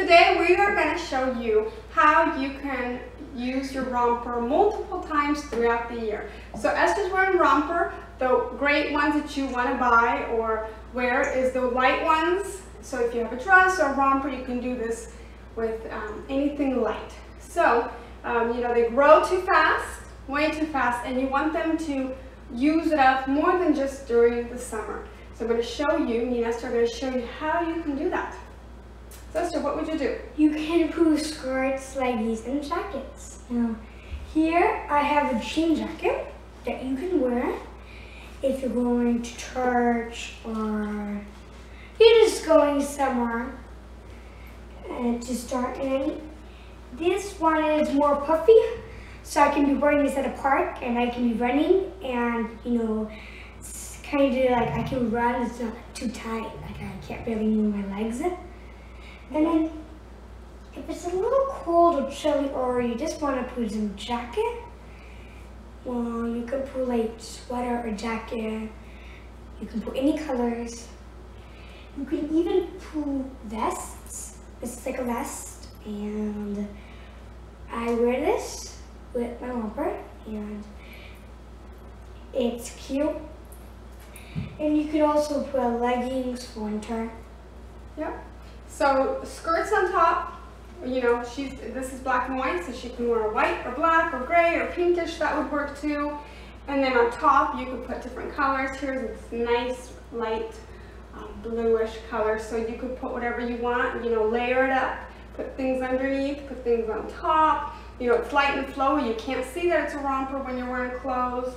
Today we are going to show you how you can use your romper multiple times throughout the year. So Esther's wearing romper. The great ones that you want to buy or wear is the light ones. So if you have a dress or a romper, you can do this with anything light. So, you know, they grow too fast, way too fast, and you want them to use it up more than just during the summer. So I'm going to show you, me and Esther are going to show you how you can do that. So Esther, what would you do? You can put skirts, leggies, and jackets. Now, here I have a jean jacket that you can wear if you're going to church or you're just going somewhere to start. And this one is more puffy, so I can be wearing this at a park and I can be running, and you know, it's kind of like I can run. It's not too tight, like I can't really move my legs. And then, if it's a little cold or chilly, or you just want to put some jacket, well, you can put like sweater or jacket. You can put any colors. You can even put vests. This is like a vest, and I wear this with my romper, and it's cute. And you can also put leggings for winter. Yep. So skirts on top, you know, this is black and white, so she can wear white or black or gray or pinkish, that would work too. And then on top, you could put different colors. Here's this nice light bluish color, so you could put whatever you want, you know, layer it up, put things underneath, put things on top. You know, it's light and flowy. You can't see that it's a romper when you're wearing clothes.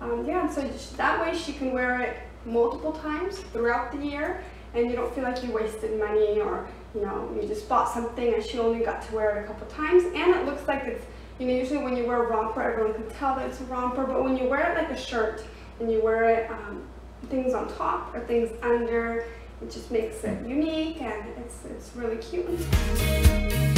Yeah, so that way she can wear it multiple times throughout the year, and you don't feel like you wasted money, or you know, you just bought something and she only got to wear it a couple times. And it looks like it's, you know, usually when you wear a romper, everyone can tell that it's a romper, but when you wear it like a shirt and you wear it things on top or things under, it just makes it unique, and it's really cute.